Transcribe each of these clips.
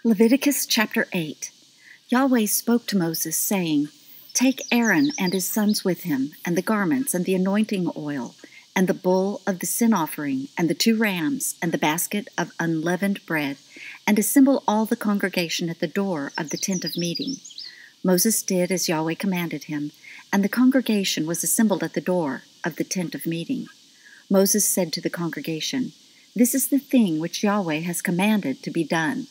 Leviticus chapter 8. Yahweh spoke to Moses, saying, Take Aaron and his sons with him, and the garments, and the anointing oil, and the bull of the sin offering, and the 2 rams, and the basket of unleavened bread, and assemble all the congregation at the door of the tent of meeting. Moses did as Yahweh commanded him, and the congregation was assembled at the door of the tent of meeting. Moses said to the congregation, This is the thing which Yahweh has commanded to be done.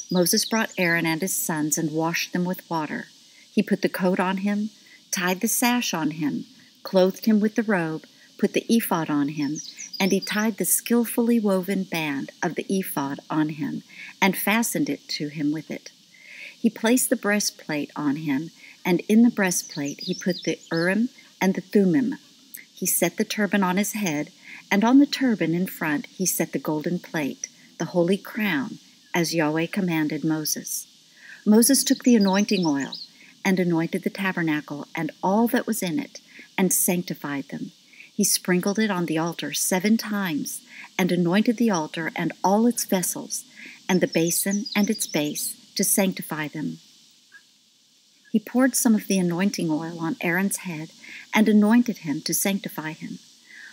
Moses brought Aaron and his sons and washed them with water. He put the coat on him, tied the sash on him, clothed him with the robe, put the ephod on him, and he tied the skillfully woven band of the ephod on him, and fastened it to him with it. He placed the breastplate on him, and in the breastplate he put the Urim and the Thummim. He set the turban on his head, and on the turban in front he set the golden plate, the holy crown, as Yahweh commanded Moses. Moses took the anointing oil, and anointed the tabernacle and all that was in it, and sanctified them. He sprinkled it on the altar 7 times, and anointed the altar and all its vessels, and the basin and its base, to sanctify them. He poured some of the anointing oil on Aaron's head, and anointed him to sanctify him.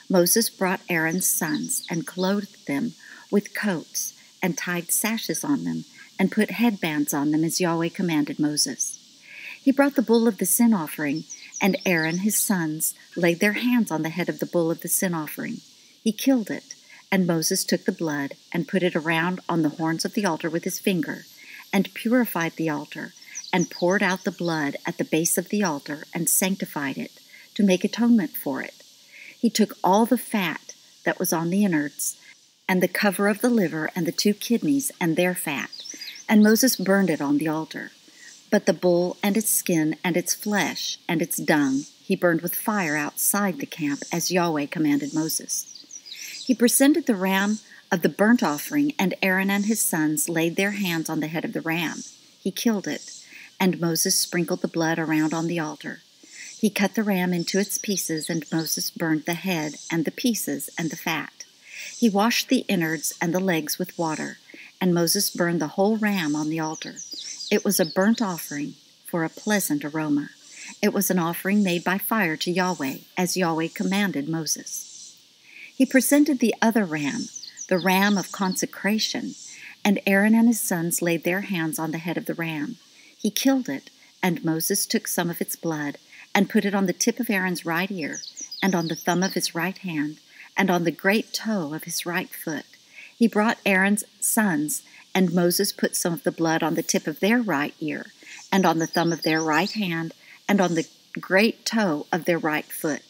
Moses brought Aaron's sons, and clothed them with coats, and tied sashes on them, and put headbands on them as Yahweh commanded Moses. He brought the bull of the sin offering, and Aaron his sons laid their hands on the head of the bull of the sin offering. He killed it, and Moses took the blood, and put it around on the horns of the altar with his finger, and purified the altar, and poured out the blood at the base of the altar, and sanctified it, to make atonement for it. He took all the fat that was on the innards, and the cover of the liver, and the 2 kidneys, and their fat, and Moses burned it on the altar. But the bull and its skin and its flesh and its dung he burned with fire outside the camp, as Yahweh commanded Moses. He presented the ram of the burnt offering, and Aaron and his sons laid their hands on the head of the ram. He killed it, and Moses sprinkled the blood around on the altar. He cut the ram into its pieces, and Moses burned the head and the pieces and the fat. He washed the innards and the legs with water, and Moses burned the whole ram on the altar. It was a burnt offering for a pleasant aroma. It was an offering made by fire to Yahweh, as Yahweh commanded Moses. He presented the other ram, the ram of consecration, and Aaron and his sons laid their hands on the head of the ram. He killed it, and Moses took some of its blood, and put it on the tip of Aaron's right ear, and on the thumb of his right hand, and on the great toe of his right foot. He brought Aaron's sons, and Moses put some of the blood on the tip of their right ear, and on the thumb of their right hand, and on the great toe of their right foot.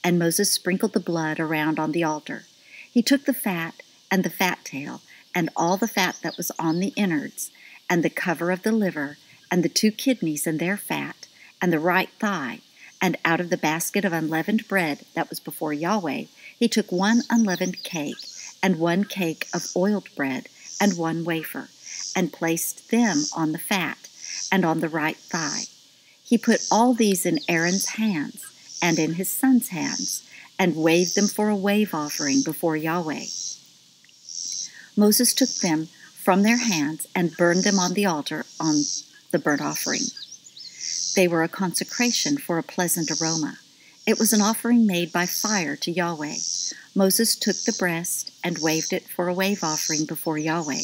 And Moses sprinkled the blood around on the altar. He took the fat, and the fat tail, and all the fat that was on the innards, and the cover of the liver, and the 2 kidneys and their fat, and the right thigh, and out of the basket of unleavened bread that was before Yahweh, he took 1 unleavened cake, and 1 cake of oiled bread, and 1 wafer, and placed them on the fat, and on the right thigh. He put all these in Aaron's hands, and in his sons' hands, and waved them for a wave offering before Yahweh. Moses took them from their hands, and burned them on the altar on the burnt offering. They were a consecration for a pleasant aroma. It was an offering made by fire to Yahweh. Moses took the breast and waved it for a wave offering before Yahweh.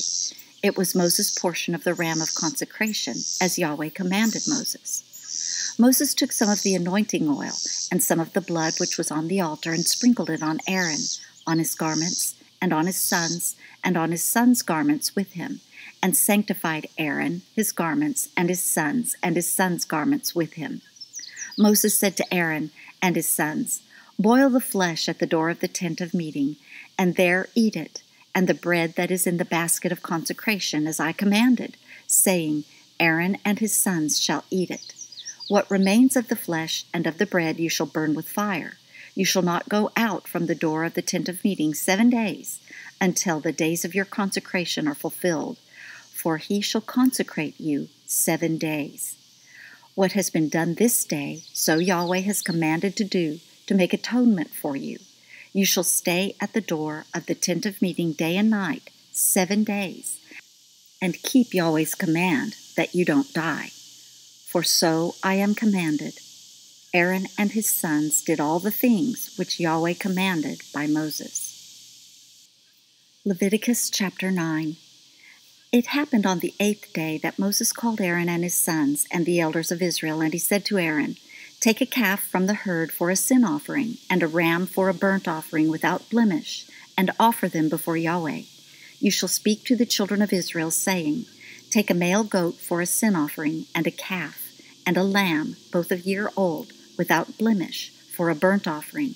It was Moses' portion of the ram of consecration, as Yahweh commanded Moses. Moses took some of the anointing oil and some of the blood which was on the altar, and sprinkled it on Aaron, on his garments, and on his sons garments with him, and sanctified Aaron, his garments, and his sons garments with him. Moses said to Aaron and his sons, Boil the flesh at the door of the tent of meeting, and there eat it, and the bread that is in the basket of consecration, as I commanded, saying, Aaron and his sons shall eat it. What remains of the flesh and of the bread you shall burn with fire. You shall not go out from the door of the tent of meeting 7 days, until the days of your consecration are fulfilled, for he shall consecrate you 7 days. What has been done this day, so Yahweh has commanded to do, to make atonement for you. You shall stay at the door of the tent of meeting day and night 7 days, and keep Yahweh's command, that you don't die. For so I am commanded. Aaron and his sons did all the things which Yahweh commanded by Moses. Leviticus chapter 9. It happened on the 8th day that Moses called Aaron and his sons and the elders of Israel, and he said to Aaron, "Take a calf from the herd for a sin offering, and a ram for a burnt offering without blemish, and offer them before Yahweh. You shall speak to the children of Israel, saying, Take a male goat for a sin offering, and a calf, and a lamb, both a year old, without blemish, for a burnt offering,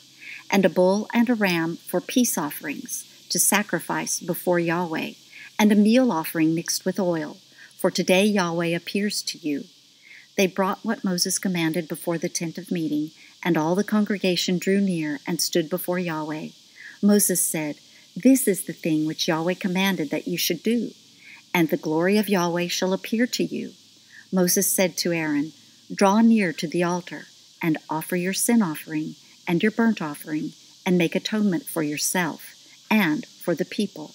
and a bull and a ram for peace offerings, to sacrifice before Yahweh, and a meal offering mixed with oil, for today Yahweh appears to you." They brought what Moses commanded before the tent of meeting, and all the congregation drew near and stood before Yahweh. Moses said, "This is the thing which Yahweh commanded that you should do, and the glory of Yahweh shall appear to you." Moses said to Aaron, "Draw near to the altar, and offer your sin offering and your burnt offering, and make atonement for yourself and for the people,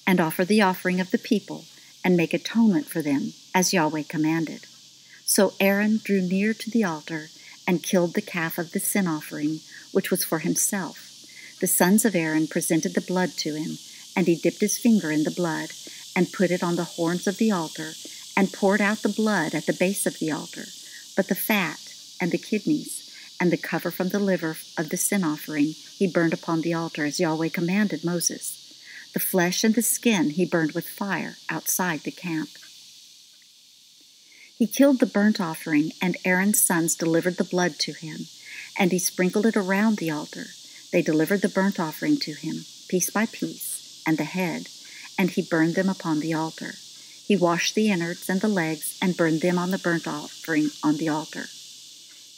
and offer the offering of the people, and make atonement for them, as Yahweh commanded." So Aaron drew near to the altar, and killed the calf of the sin offering, which was for himself. The sons of Aaron presented the blood to him, and he dipped his finger in the blood, and put it on the horns of the altar, and poured out the blood at the base of the altar. But the fat, and the kidneys, and the cover from the liver of the sin offering he burned upon the altar, as Yahweh commanded Moses. The flesh and the skin he burned with fire outside the camp. He killed the burnt offering, and Aaron's sons delivered the blood to him, and he sprinkled it around the altar. They delivered the burnt offering to him, piece by piece, and the head, and he burned them upon the altar. He washed the innards and the legs, and burned them on the burnt offering on the altar.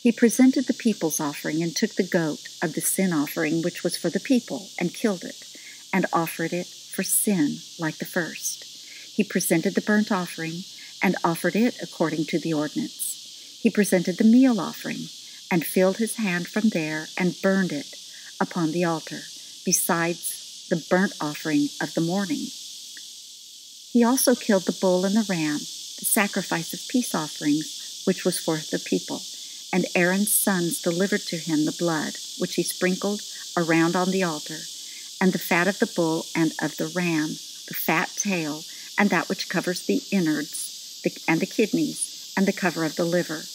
He presented the people's offering, and took the goat of the sin offering which was for the people, and killed it, and offered it for sin like the first. He presented the burnt offering, and offered it according to the ordinance. He presented the meal offering, and filled his hand from there, and burned it upon the altar, besides the burnt offering of the morning. He also killed the bull and the ram, the sacrifice of peace offerings, which was for the people. And Aaron's sons delivered to him the blood, which he sprinkled around on the altar, and the fat of the bull and of the ram, the fat tail, and that which covers the innards, and the kidneys, and the cover of the liver.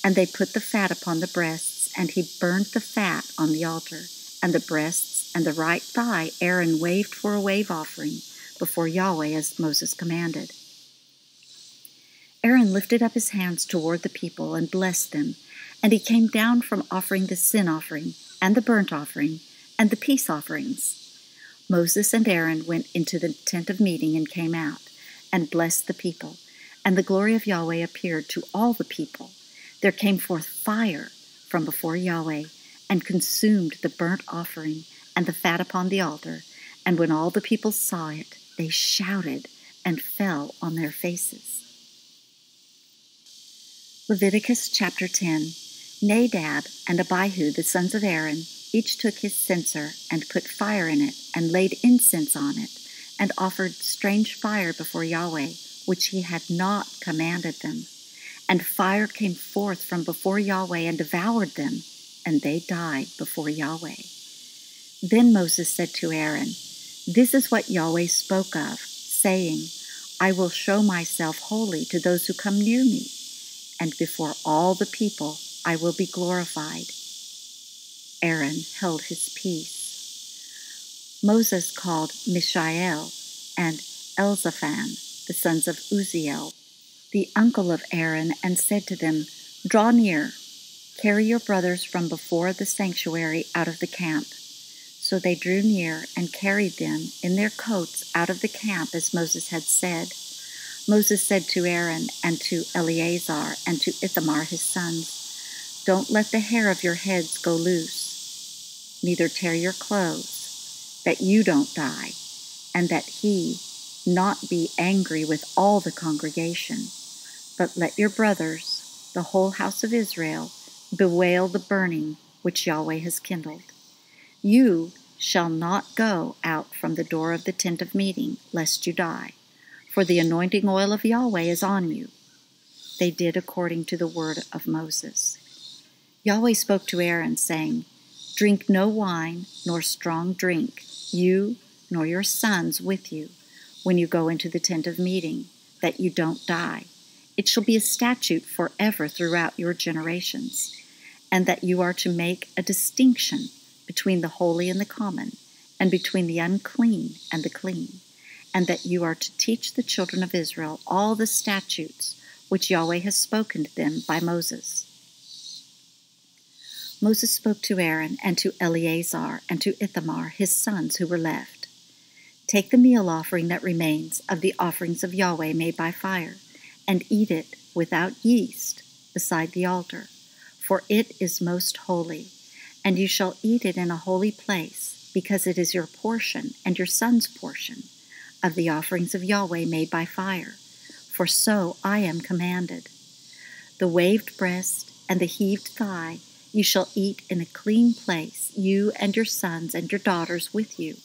And they put the fat upon the breasts, and he burned the fat on the altar. And the breasts and the right thigh Aaron waved for a wave offering before Yahweh, as Moses commanded. Aaron lifted up his hands toward the people and blessed them, and he came down from offering the sin offering, and the burnt offering, and the peace offerings. Moses and Aaron went into the tent of meeting and came out, and blessed the people, and the glory of Yahweh appeared to all the people. There came forth fire from before Yahweh, and consumed the burnt offering and the fat upon the altar, and when all the people saw it, they shouted and fell on their faces. Leviticus chapter 10. Nadab and Abihu, the sons of Aaron, each took his censer and put fire in it, and laid incense on it, and offered strange fire before Yahweh, which he had not commanded them. And fire came forth from before Yahweh and devoured them, and they died before Yahweh. Then Moses said to Aaron, "This is what Yahweh spoke of, saying, I will show myself holy to those who come near me, and before all the people I will be glorified." Aaron held his peace. Moses called Mishael and Elzaphan, the sons of Uzziel, the uncle of Aaron, and said to them, "Draw near, carry your brothers from before the sanctuary out of the camp." So they drew near and carried them in their coats out of the camp, as Moses had said. Moses said to Aaron and to Eleazar and to Ithamar his sons, "Don't let the hair of your heads go loose, neither tear your clothes, that you don't die, and that he not be angry with all the congregation. But let your brothers, the whole house of Israel, bewail the burning which Yahweh has kindled. You shall not go out from the door of the tent of meeting, lest you die. for the anointing oil of Yahweh is on you." They did according to the word of Moses. Yahweh spoke to Aaron, saying, "Drink no wine nor strong drink, you nor your sons with you, when you go into the tent of meeting, that you don't die. It shall be a statute forever throughout your generations, and that you are to make a distinction between the holy and the common, and between the unclean and the clean, and that you are to teach the children of Israel all the statutes which Yahweh has spoken to them by Moses." Moses spoke to Aaron and to Eleazar and to Ithamar, his sons who were left. "Take the meal offering that remains of the offerings of Yahweh made by fire, and eat it without yeast beside the altar, for it is most holy, and you shall eat it in a holy place, because it is your portion and your son's portion of the offerings of Yahweh made by fire, for so I am commanded. The waved breast and the heaved thigh you shall eat in a clean place, you and your sons and your daughters with you,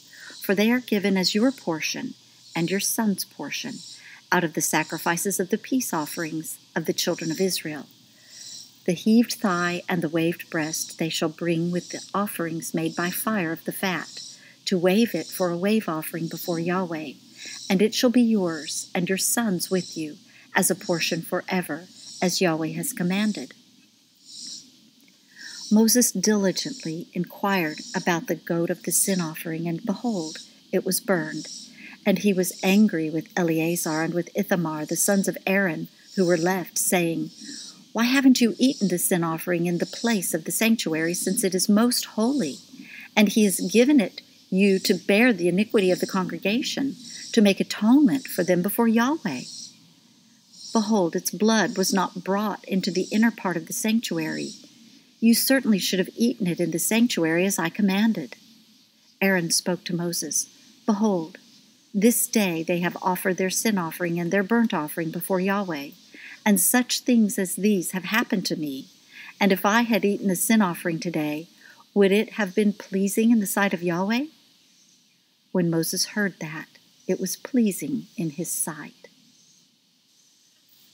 for they are given as your portion and your son's portion, out of the sacrifices of the peace offerings of the children of Israel. The heaved thigh and the waved breast they shall bring with the offerings made by fire of the fat, to wave it for a wave offering before Yahweh, and it shall be yours and your sons with you, as a portion forever, as Yahweh has commanded." Moses diligently inquired about the goat of the sin offering, and behold, it was burned. And he was angry with Eleazar and with Ithamar, the sons of Aaron, who were left, saying, "Why haven't you eaten the sin offering in the place of the sanctuary, since it is most holy? And he has given it you to bear the iniquity of the congregation, to make atonement for them before Yahweh. Behold, its blood was not brought into the inner part of the sanctuary. You certainly should have eaten it in the sanctuary as I commanded." Aaron spoke to Moses, "Behold, this day they have offered their sin offering and their burnt offering before Yahweh, and such things as these have happened to me. And if I had eaten the sin offering today, would it have been pleasing in the sight of Yahweh?" When Moses heard that, it was pleasing in his sight.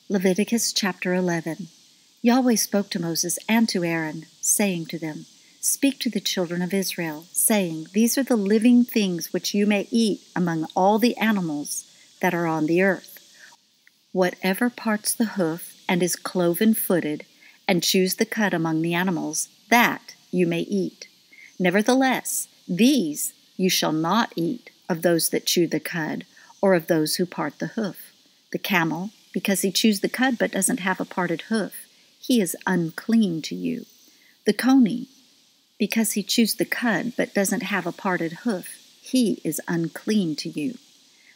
Leviticus chapter 11. Yahweh spoke to Moses and to Aaron, saying to them, "Speak to the children of Israel, saying, These are the living things which you may eat among all the animals that are on the earth. Whatever parts the hoof and is cloven-footed, and chews the cud among the animals, that you may eat. Nevertheless, these you shall not eat of those that chew the cud, or of those who part the hoof. The camel, because he chews the cud but doesn't have a parted hoof, he is unclean to you. The coney, because he chews the cud but doesn't have a parted hoof, he is unclean to you.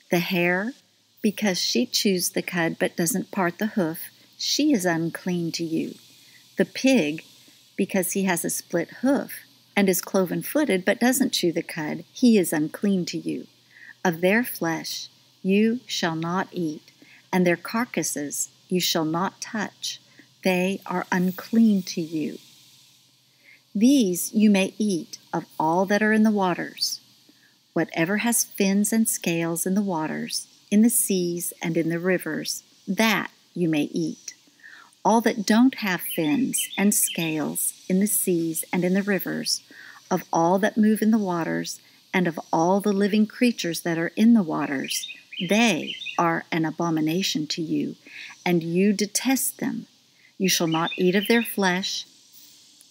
The hare, because she chews the cud but doesn't part the hoof, she is unclean to you. The pig, because he has a split hoof and is cloven-footed but doesn't chew the cud, he is unclean to you. Of their flesh you shall not eat, and their carcasses you shall not touch. They are unclean to you. These you may eat of all that are in the waters. Whatever has fins and scales in the waters, in the seas and in the rivers, that you may eat. All that don't have fins and scales in the seas and in the rivers, of all that move in the waters, and of all the living creatures that are in the waters, they are an abomination to you, and you detest them. You shall not eat of their flesh,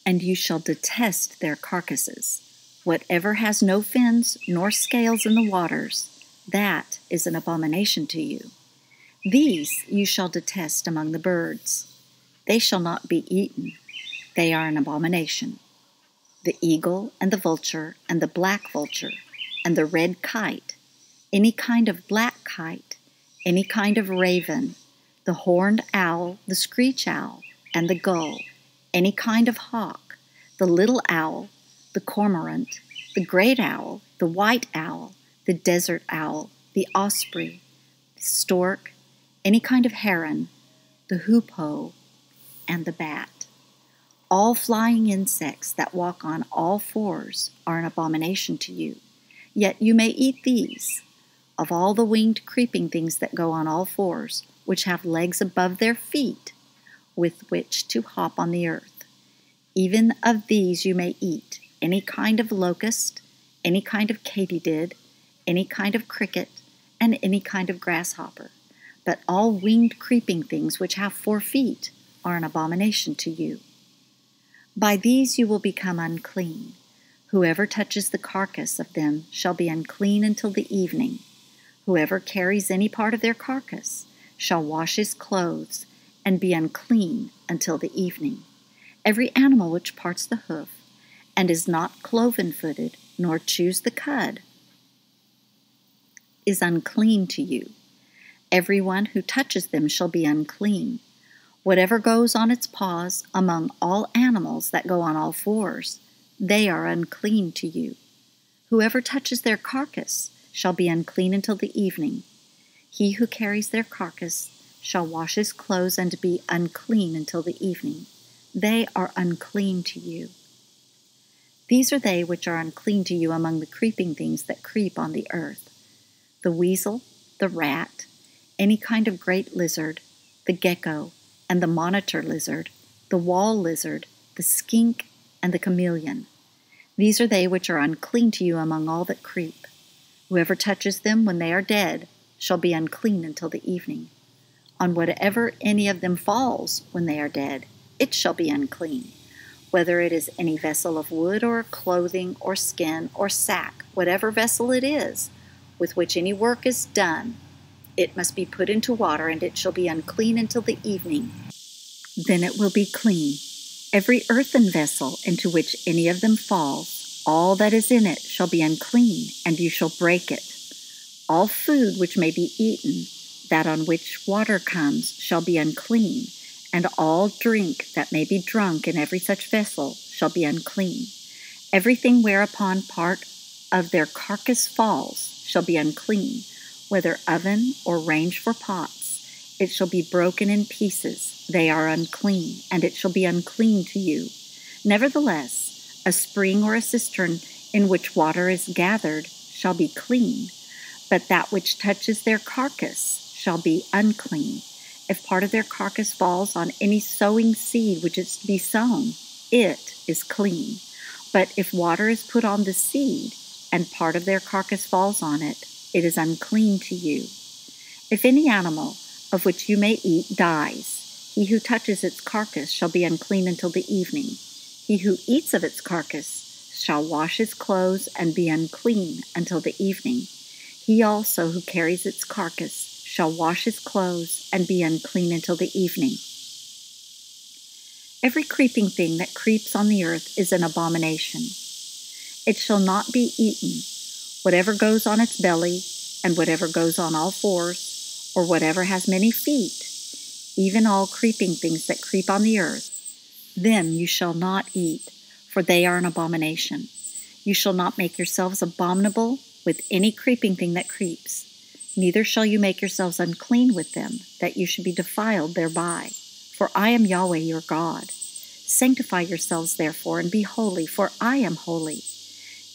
and you shall detest their carcasses. Whatever has no fins nor scales in the waters, that is an abomination to you. These you shall detest among the birds. They shall not be eaten. They are an abomination. The eagle and the vulture and the black vulture and the red kite, any kind of black kite, any kind of raven, the horned owl, the screech owl, and the gull, any kind of hawk, the little owl, the cormorant, the great owl, the white owl, the desert owl, the osprey, the stork, any kind of heron, the hoopoe, and the bat. All flying insects that walk on all fours are an abomination to you. Yet you may eat these. of all the winged creeping things that go on all fours, which have legs above their feet, with which to hop on the earth. Even of these you may eat, any kind of locust, any kind of katydid, any kind of cricket, and any kind of grasshopper. But all winged creeping things which have 4 feet are an abomination to you. By these you will become unclean. Whoever touches the carcass of them shall be unclean until the evening. Whoever carries any part of their carcass shall wash his clothes and be unclean until the evening. Every animal which parts the hoof, and is not cloven-footed, nor chews the cud, is unclean to you. Every one who touches them shall be unclean. Whatever goes on its paws among all animals that go on all fours, they are unclean to you. Whoever touches their carcass shall be unclean until the evening. He who carries their carcass shall wash his clothes and be unclean until the evening. They are unclean to you. These are they which are unclean to you among the creeping things that creep on the earth: the weasel, the rat, any kind of great lizard, the gecko, and the monitor lizard, the wall lizard, the skink, and the chameleon. These are they which are unclean to you among all that creep. Whoever touches them when they are dead shall be unclean until the evening. On whatever any of them falls when they are dead, it shall be unclean. Whether it is any vessel of wood or clothing or skin or sack, whatever vessel it is, with which any work is done, it must be put into water, and it shall be unclean until the evening. Then it will be clean. Every earthen vessel into which any of them falls, all that is in it shall be unclean, and you shall break it. All food which may be eaten, that on which water comes, shall be unclean, and all drink that may be drunk in every such vessel shall be unclean. Everything whereupon part of their carcass falls shall be unclean, whether oven or range for pots. It shall be broken in pieces. They are unclean, and it shall be unclean to you. Nevertheless, a spring or a cistern in which water is gathered shall be clean, but that which touches their carcass shall be unclean. If part of their carcass falls on any sowing seed which is to be sown, it is clean. But if water is put on the seed, and part of their carcass falls on it, it is unclean to you. If any animal of which you may eat dies, he who touches its carcass shall be unclean until the evening. He who eats of its carcass shall wash his clothes and be unclean until the evening. He also who carries its carcass shall wash his clothes and be unclean until the evening. Every creeping thing that creeps on the earth is an abomination. It shall not be eaten. Whatever goes on its belly, and whatever goes on all fours, or whatever has many feet, even all creeping things that creep on the earth, them you shall not eat, for they are an abomination. You shall not make yourselves abominable with any creeping thing that creeps. Neither shall you make yourselves unclean with them, that you should be defiled thereby. For I am Yahweh your God. Sanctify yourselves therefore, and be holy, for I am holy.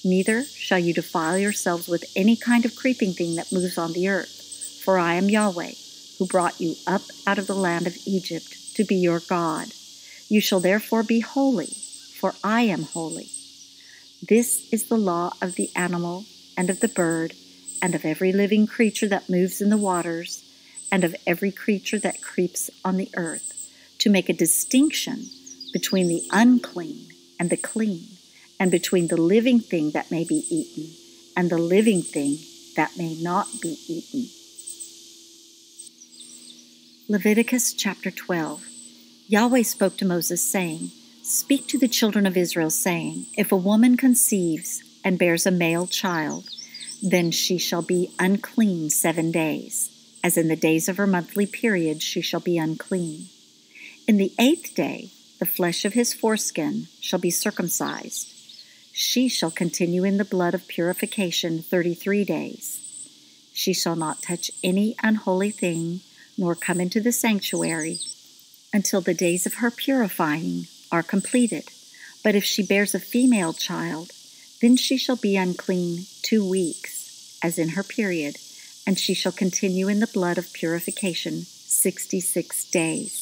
Neither shall you defile yourselves with any kind of creeping thing that moves on the earth. For I am Yahweh, who brought you up out of the land of Egypt to be your God. You shall therefore be holy, for I am holy. This is the law of the animal, and of the bird, and of every living creature that moves in the waters, and of every creature that creeps on the earth, to make a distinction between the unclean and the clean, and between the living thing that may be eaten and the living thing that may not be eaten. Leviticus chapter 12. Yahweh spoke to Moses, saying, Speak to the children of Israel, saying, If a woman conceives and bears a male child, then she shall be unclean 7 days. As in the days of her monthly period she shall be unclean. In the 8th day the flesh of his foreskin shall be circumcised. She shall continue in the blood of purification 33 days. She shall not touch any unholy thing, nor come into the sanctuary, until the days of her purifying are completed. But if she bears a female child, then she shall be unclean 2 weeks, as in her period, and she shall continue in the blood of purification 66 days.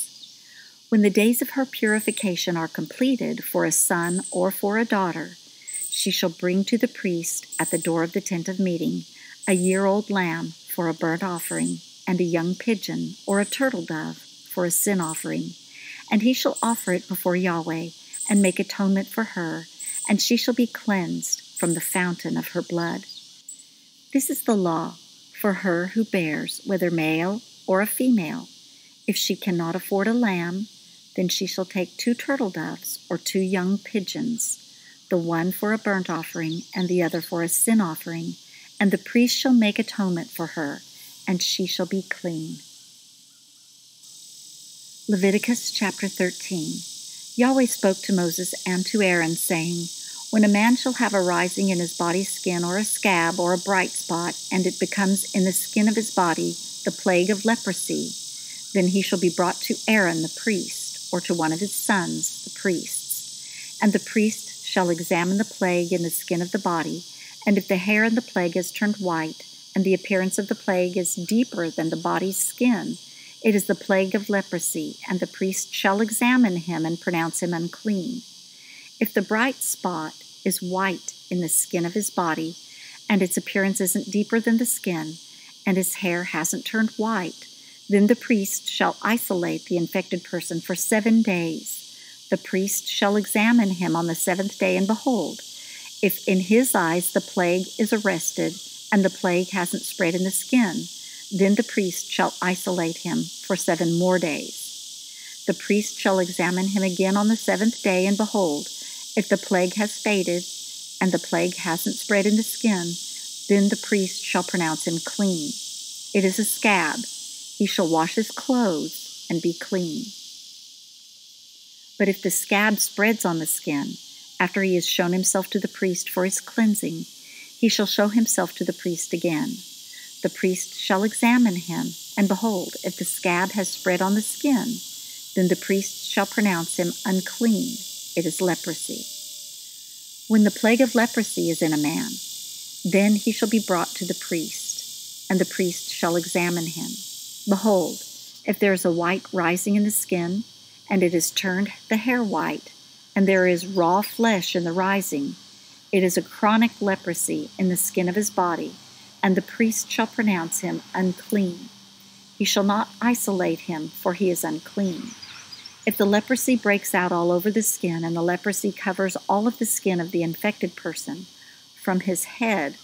When the days of her purification are completed for a son or for a daughter, she shall bring to the priest at the door of the tent of meeting a year-old lamb for a burnt offering, and a young pigeon or a turtle dove for a sin offering. And he shall offer it before Yahweh, and make atonement for her, and she shall be cleansed from the fountain of her blood. This is the law for her who bears, whether male or a female. If she cannot afford a lamb, then she shall take 2 turtle doves or 2 young pigeons, the one for a burnt offering and the other for a sin offering, and the priest shall make atonement for her, and she shall be clean. Leviticus chapter 13. Yahweh spoke to Moses and to Aaron, saying, When a man shall have a rising in his body skin, or a scab, or a bright spot, and it becomes in the skin of his body the plague of leprosy, then he shall be brought to Aaron the priest, or to one of his sons, the priests. And the priest shall examine the plague in the skin of the body, and if the hair in the plague has turned white, and the appearance of the plague is deeper than the body's skin, it is the plague of leprosy, and the priest shall examine him and pronounce him unclean. If the bright spot is white in the skin of his body, and its appearance isn't deeper than the skin, and his hair hasn't turned white, then the priest shall isolate the infected person for 7 days. The priest shall examine him on the 7th day, and behold, if in his eyes the plague is arrested, and the plague hasn't spread in the skin, then the priest shall isolate him for 7 more days. The priest shall examine him again on the 7th day, and behold, if the plague has faded, and the plague hasn't spread in the skin, then the priest shall pronounce him clean. It is a scab. He shall wash his clothes and be clean. But if the scab spreads on the skin, after he has shown himself to the priest for his cleansing, he shall show himself to the priest again. The priest shall examine him, and behold, if the scab has spread on the skin, then the priest shall pronounce him unclean. It is leprosy. When the plague of leprosy is in a man, then he shall be brought to the priest, and the priest shall examine him. Behold, if there is a white rising in the skin, and it has turned the hair white, and there is raw flesh in the rising, it is a chronic leprosy in the skin of his body, and the priest shall pronounce him unclean. He shall not isolate him, for he is unclean. If the leprosy breaks out all over the skin, and the leprosy covers all of the skin of the infected person, from his head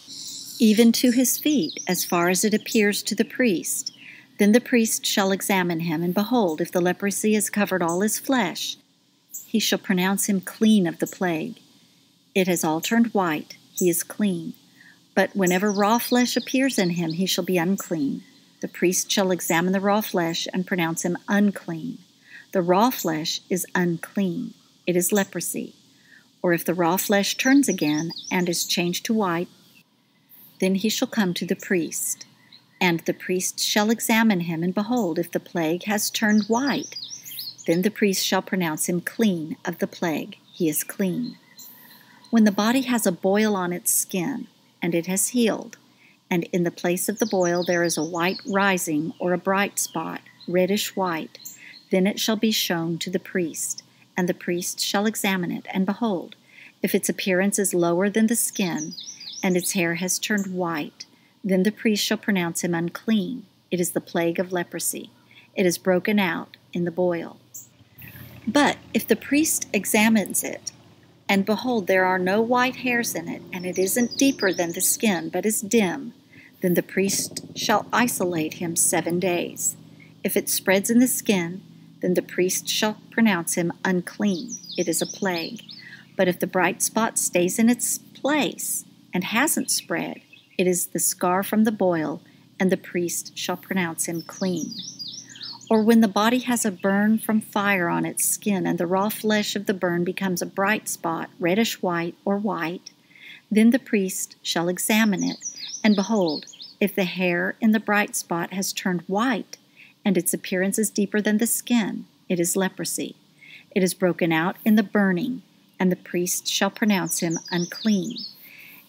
even to his feet, as far as it appears to the priest, then the priest shall examine him, and behold, if the leprosy has covered all his flesh, he shall pronounce him clean of the plague. It has all turned white, he is clean. But whenever raw flesh appears in him, he shall be unclean. The priest shall examine the raw flesh and pronounce him unclean. The raw flesh is unclean. It is leprosy. Or if the raw flesh turns again and is changed to white, then he shall come to the priest. And the priest shall examine him, and behold, if the plague has turned white, then the priest shall pronounce him clean of the plague. He is clean. When the body has a boil on its skin, and it has healed, and in the place of the boil there is a white rising or a bright spot, reddish white, then it shall be shown to the priest, and the priest shall examine it, and behold, if its appearance is lower than the skin, and its hair has turned white, then the priest shall pronounce him unclean. It is the plague of leprosy. It is broken out in the boil. But if the priest examines it, and behold, there are no white hairs in it, and it isn't deeper than the skin, but is dim, then the priest shall isolate him 7 days. If it spreads in the skin, then the priest shall pronounce him unclean. It is a plague. But if the bright spot stays in its place and hasn't spread, it is the scar from the boil, and the priest shall pronounce him clean. Or when the body has a burn from fire on its skin, and the raw flesh of the burn becomes a bright spot, reddish white or white, then the priest shall examine it, and behold, if the hair in the bright spot has turned white, and its appearance is deeper than the skin, it is leprosy. It is broken out in the burning, and the priest shall pronounce him unclean.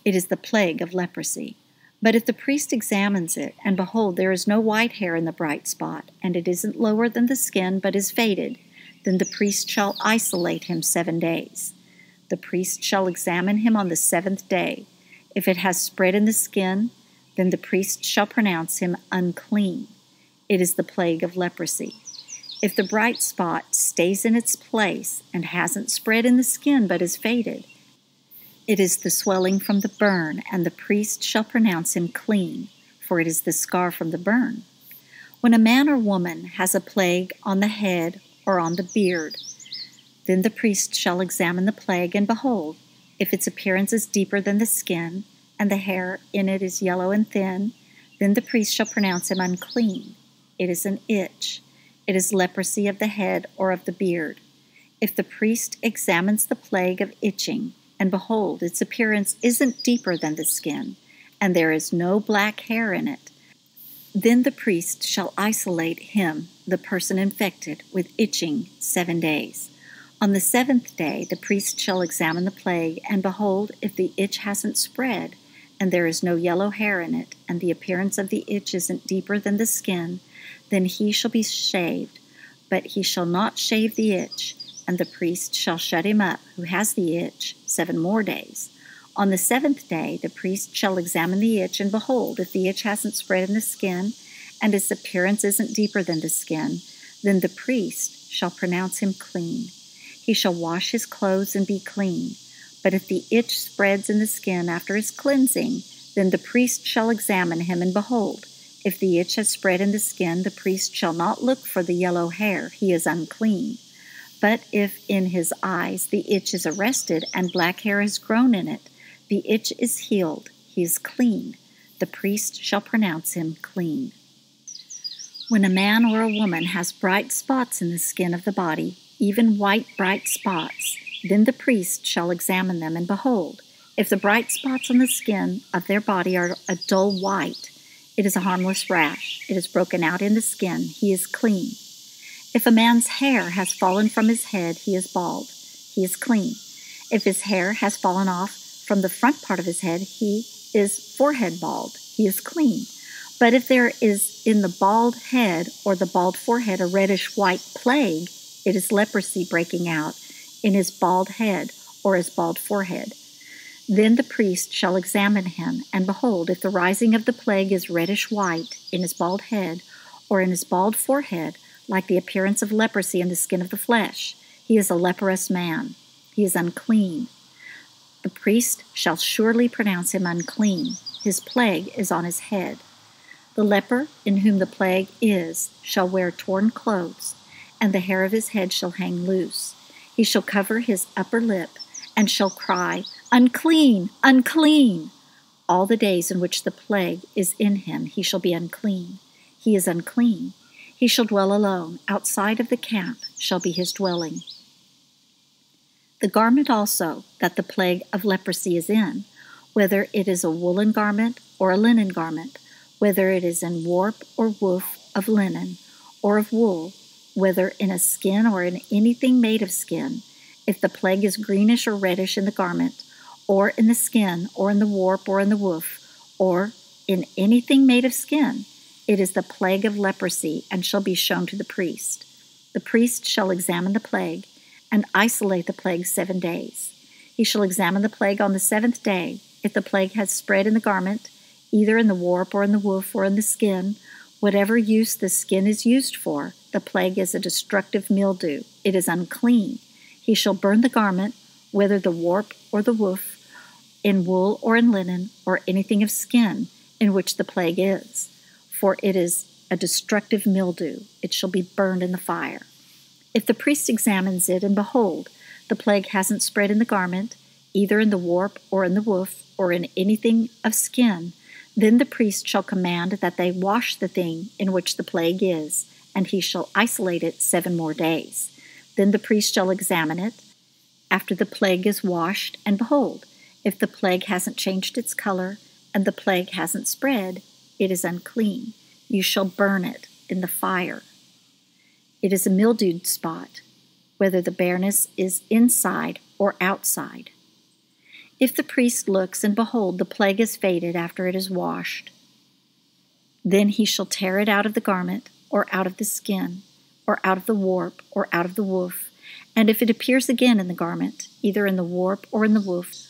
It is the plague of leprosy. But if the priest examines it, and behold, there is no white hair in the bright spot, and it isn't lower than the skin, but is faded, then the priest shall isolate him 7 days. The priest shall examine him on the 7th day. If it has spread in the skin, then the priest shall pronounce him unclean. It is the plague of leprosy. If the bright spot stays in its place and hasn't spread in the skin but is faded, it is the swelling from the burn, and the priest shall pronounce him clean, for it is the scar from the burn. When a man or woman has a plague on the head or on the beard, then the priest shall examine the plague, and behold, if its appearance is deeper than the skin, and the hair in it is yellow and thin, then the priest shall pronounce him unclean. It is an itch. It is leprosy of the head or of the beard. If the priest examines the plague of itching, and behold, its appearance isn't deeper than the skin, and there is no black hair in it, then the priest shall isolate him, the person infected, with itching 7 days. On the 7th day the priest shall examine the plague, and behold, if the itch hasn't spread, and there is no yellow hair in it, and the appearance of the itch isn't deeper than the skin, then he shall be shaved, but he shall not shave the itch, and the priest shall shut him up, who has the itch, 7 more days. On the 7th day the priest shall examine the itch, and behold, if the itch hasn't spread in the skin, and its appearance isn't deeper than the skin, then the priest shall pronounce him clean. He shall wash his clothes and be clean. But if the itch spreads in the skin after his cleansing, then the priest shall examine him, and behold, if the itch has spread in the skin, the priest shall not look for the yellow hair, he is unclean. But if in his eyes the itch is arrested, and black hair has grown in it, the itch is healed, he is clean. The priest shall pronounce him clean. When a man or a woman has bright spots in the skin of the body, even white bright spots, then the priest shall examine them, and behold, if the bright spots on the skin of their body are a dull white, it is a harmless rash. It is broken out in the skin. He is clean. If a man's hair has fallen from his head, he is bald. He is clean. If his hair has fallen off from the front part of his head, he is forehead bald. He is clean. But if there is in the bald head or the bald forehead a reddish-white plague, it is leprosy breaking out in his bald head or his bald forehead. Then the priest shall examine him, and behold, if the rising of the plague is reddish-white in his bald head or in his bald forehead, like the appearance of leprosy in the skin of the flesh, he is a leprous man. He is unclean. The priest shall surely pronounce him unclean. His plague is on his head. The leper in whom the plague is shall wear torn clothes, and the hair of his head shall hang loose. He shall cover his upper lip, and shall cry, "Unclean, unclean!" All the days in which the plague is in him he shall be unclean. He is unclean. He shall dwell alone. Outside of the camp shall be his dwelling. The garment also that the plague of leprosy is in, whether it is a woolen garment or a linen garment, whether it is in warp or woof of linen or of wool, whether in a skin or in anything made of skin, if the plague is greenish or reddish in the garment, or in the skin, or in the warp, or in the woof, or in anything made of skin, it is the plague of leprosy, and shall be shown to the priest. The priest shall examine the plague, and isolate the plague 7 days. He shall examine the plague on the 7th day. If the plague has spread in the garment, either in the warp, or in the woof, or in the skin, whatever use the skin is used for, the plague is a destructive mildew. It is unclean. He shall burn the garment, whether the warp or the woof, in wool or in linen, or anything of skin in which the plague is. For it is a destructive mildew. It shall be burned in the fire. If the priest examines it, and behold, the plague hasn't spread in the garment, either in the warp or in the woof, or in anything of skin, then the priest shall command that they wash the thing in which the plague is, and he shall isolate it 7 more days. Then the priest shall examine it after the plague is washed, and behold, if the plague hasn't changed its color, and the plague hasn't spread, it is unclean. You shall burn it in the fire. It is a mildewed spot, whether the bareness is inside or outside. If the priest looks, and behold, the plague is faded after it is washed, then he shall tear it out of the garment, or out of the skin, or out of the warp, or out of the woof. And if it appears again in the garment, either in the warp or in the woof,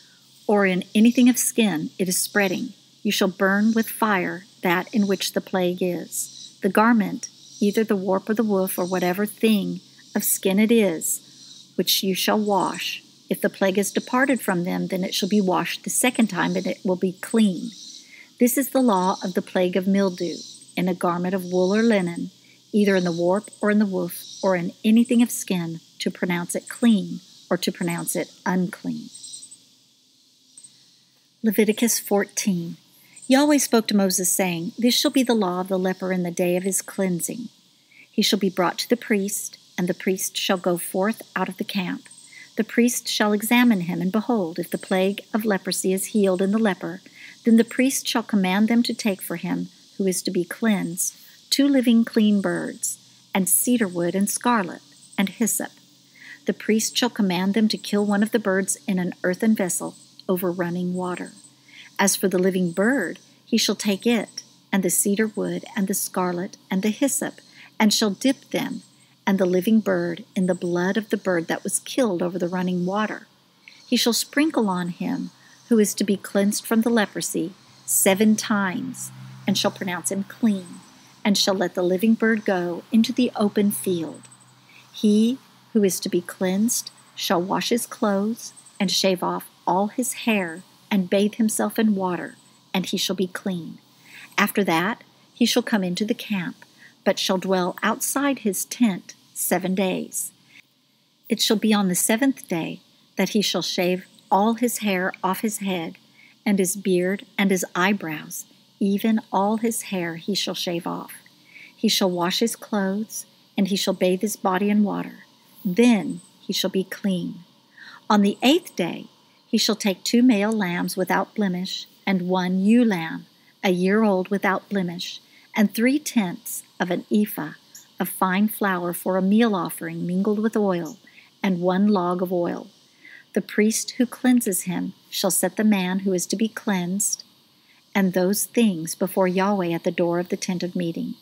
or in anything of skin, it is spreading, you shall burn with fire that in which the plague is. The garment, either the warp or the woof, or whatever thing of skin it is, which you shall wash. If the plague is departed from them, then it shall be washed the second time, and it will be clean. This is the law of the plague of mildew, in a garment of wool or linen, either in the warp or in the woof, or in anything of skin, to pronounce it clean, or to pronounce it unclean. Leviticus 14. Yahweh spoke to Moses, saying, This shall be the law of the leper in the day of his cleansing. He shall be brought to the priest, and the priest shall go forth out of the camp. The priest shall examine him, and behold, if the plague of leprosy is healed in the leper, then the priest shall command them to take for him, who is to be cleansed, 2 living clean birds, and cedar wood, and scarlet, and hyssop. The priest shall command them to kill one of the birds in an earthen vessel over running water. As for the living bird, he shall take it, and the cedar wood, and the scarlet, and the hyssop, and shall dip them, and the living bird, in the blood of the bird that was killed over the running water. He shall sprinkle on him, who is to be cleansed from the leprosy, 7 times, and shall pronounce him clean, and shall let the living bird go into the open field. He who is to be cleansed shall wash his clothes, and shave off all his hair, and bathe himself in water, and he shall be clean. After that he shall come into the camp, but shall dwell outside his tent 7 days. It shall be on the 7th day that he shall shave all his hair off his head, and his beard, and his eyebrows, even all his hair he shall shave off. He shall wash his clothes, and he shall bathe his body in water. Then he shall be clean. On the 8th day he shall take 2 male lambs without blemish, and 1 ewe lamb, a year old without blemish, and 3/10 of an ephah of fine flour for a meal offering mingled with oil, and 1 log of oil. The priest who cleanses him shall set the man who is to be cleansed and those things before Yahweh at the door of the tent of meeting.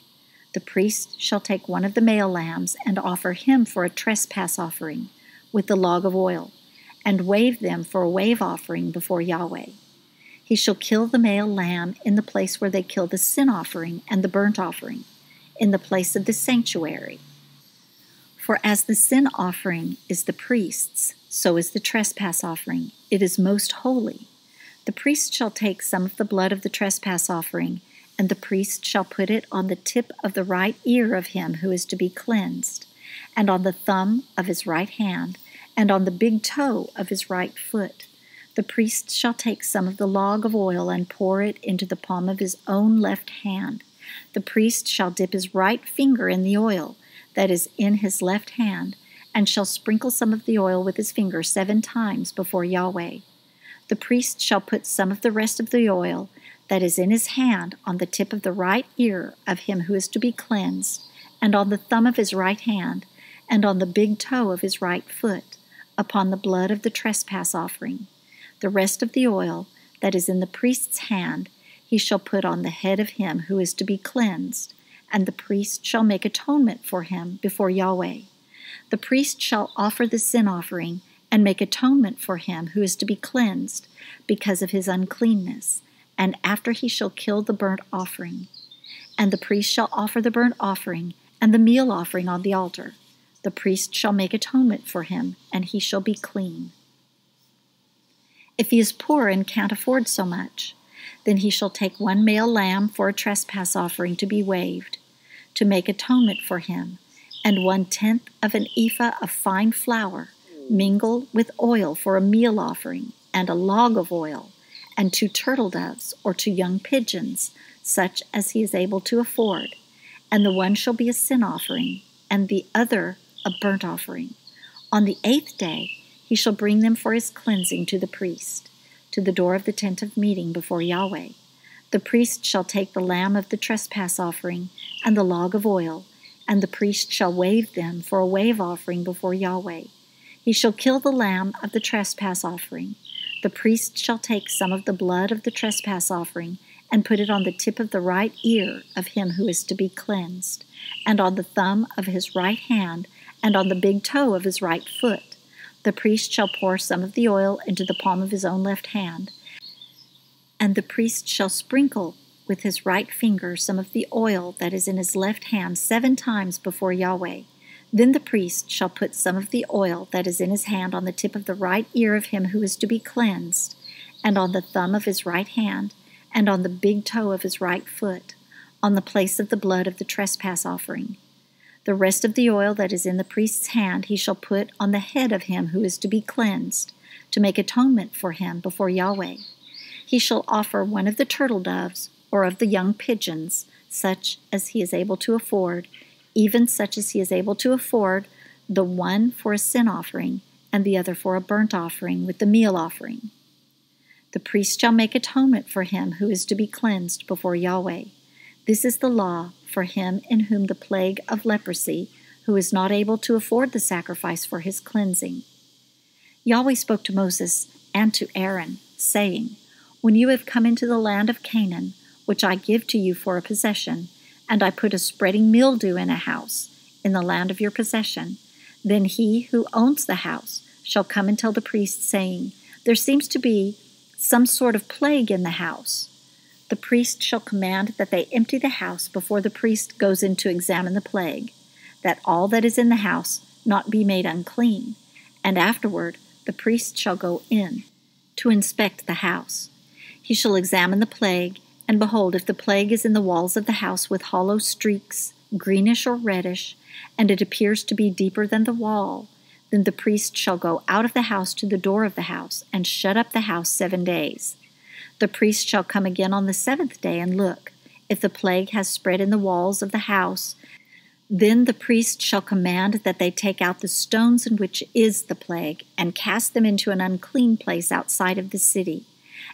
The priest shall take 1 of the male lambs and offer him for a trespass offering with the log of oil, and wave them for a wave offering before Yahweh. He shall kill the male lamb in the place where they kill the sin offering and the burnt offering, in the place of the sanctuary. For as the sin offering is the priest's, so is the trespass offering. It is most holy. The priest shall take some of the blood of the trespass offering, and the priest shall put it on the tip of the right ear of him who is to be cleansed, and on the thumb of his right hand, and on the big toe of his right foot. The priest shall take some of the log of oil and pour it into the palm of his own left hand. The priest shall dip his right finger in the oil that is in his left hand, and shall sprinkle some of the oil with his finger 7 times before Yahweh. The priest shall put some of the rest of the oil that is in his hand on the tip of the right ear of him who is to be cleansed, and on the thumb of his right hand, and on the big toe of his right foot, upon the blood of the trespass offering. The rest of the oil that is in the priest's hand he shall put on the head of him who is to be cleansed, and the priest shall make atonement for him before Yahweh. The priest shall offer the sin offering and make atonement for him who is to be cleansed because of his uncleanness, and after he shall kill the burnt offering. And the priest shall offer the burnt offering and the meal offering on the altar. The priest shall make atonement for him, and he shall be clean. If he is poor and can't afford so much, then he shall take 1 male lamb for a trespass offering to be waved, to make atonement for him, and 1/10 of an ephah of fine flour, mingled with oil for a meal offering, and a log of oil, and 2 turtle doves or 2 young pigeons, such as he is able to afford. And the one shall be a sin offering, and the other a burnt offering. On the 8th day he shall bring them for his cleansing to the priest, to the door of the tent of meeting before Yahweh. The priest shall take the lamb of the trespass offering and the log of oil, and the priest shall wave them for a wave offering before Yahweh. He shall kill the lamb of the trespass offering. The priest shall take some of the blood of the trespass offering and put it on the tip of the right ear of him who is to be cleansed, and on the thumb of his right hand, and on the big toe of his right foot. The priest shall pour some of the oil into the palm of his own left hand, and the priest shall sprinkle with his right finger some of the oil that is in his left hand 7 times before Yahweh. Then the priest shall put some of the oil that is in his hand on the tip of the right ear of him who is to be cleansed, and on the thumb of his right hand, and on the big toe of his right foot, on the place of the blood of the trespass offering. The rest of the oil that is in the priest's hand he shall put on the head of him who is to be cleansed, to make atonement for him before Yahweh. He shall offer one of the turtle doves, or of the young pigeons, such as he is able to afford, even such as he is able to afford, the one for a sin offering, and the other for a burnt offering with the meal offering. The priest shall make atonement for him who is to be cleansed before Yahweh. This is the law for him in whom the plague of leprosy, who is not able to afford the sacrifice for his cleansing. Yahweh spoke to Moses and to Aaron, saying, When you have come into the land of Canaan, which I give to you for a possession, and I put a spreading mildew in a house, in the land of your possession, then he who owns the house shall come and tell the priest, saying, There seems to be some sort of plague in the house. The priest shall command that they empty the house before the priest goes in to examine the plague, that all that is in the house not be made unclean, and afterward the priest shall go in to inspect the house. He shall examine the plague, and behold, if the plague is in the walls of the house with hollow streaks, greenish or reddish, and it appears to be deeper than the wall, then the priest shall go out of the house to the door of the house, and shut up the house 7 days. The priest shall come again on the 7th day and look. If the plague has spread in the walls of the house, then the priest shall command that they take out the stones in which is the plague, and cast them into an unclean place outside of the city.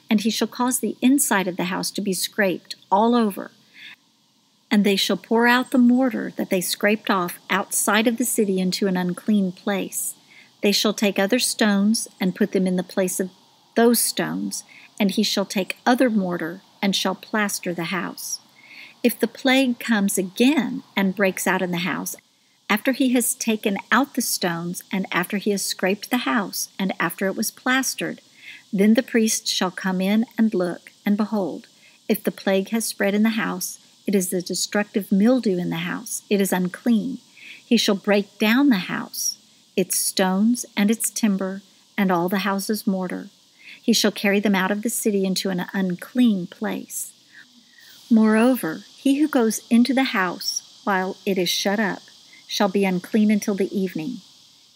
And he shall cause the inside of the house to be scraped all over, and they shall pour out the mortar that they scraped off outside of the city into an unclean place. They shall take other stones and put them in the place of those stones, and he shall take other mortar and shall plaster the house. If the plague comes again and breaks out in the house, after he has taken out the stones, and after he has scraped the house, and after it was plastered, then the priest shall come in and look, and behold, if the plague has spread in the house, it is the destructive mildew in the house, it is unclean. He shall break down the house, its stones and its timber, and all the house's mortar. He shall carry them out of the city into an unclean place. Moreover, he who goes into the house while it is shut up shall be unclean until the evening.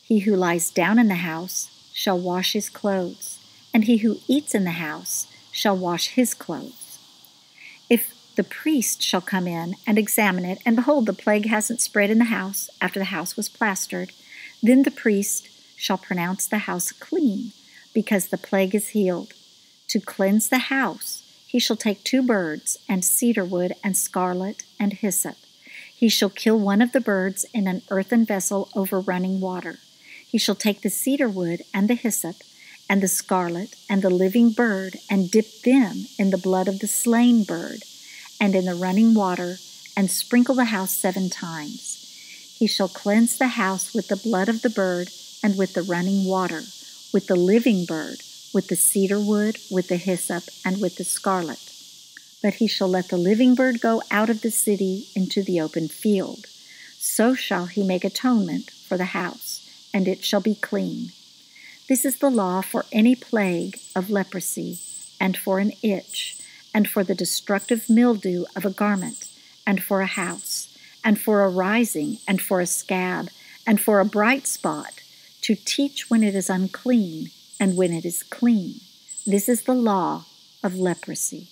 He who lies down in the house shall wash his clothes, and he who eats in the house shall wash his clothes. If the priest shall come in and examine it, and behold, the plague hasn't spread in the house after the house was plastered, then the priest shall pronounce the house clean, because the plague is healed. To cleanse the house, he shall take 2 birds, and cedar wood, and scarlet, and hyssop. He shall kill one of the birds in an earthen vessel over running water. He shall take the cedar wood, and the hyssop, and the scarlet, and the living bird, and dip them in the blood of the slain bird, and in the running water, and sprinkle the house 7 times. He shall cleanse the house with the blood of the bird, and with the running water, with the living bird, with the cedar wood, with the hyssop, and with the scarlet. But he shall let the living bird go out of the city into the open field. So shall he make atonement for the house, and it shall be clean. This is the law for any plague of leprosy, and for an itch, and for the destructive mildew of a garment, and for a house, and for a rising, and for a scab, and for a bright spot, to teach when it is unclean, and when it is clean. This is the law of leprosy.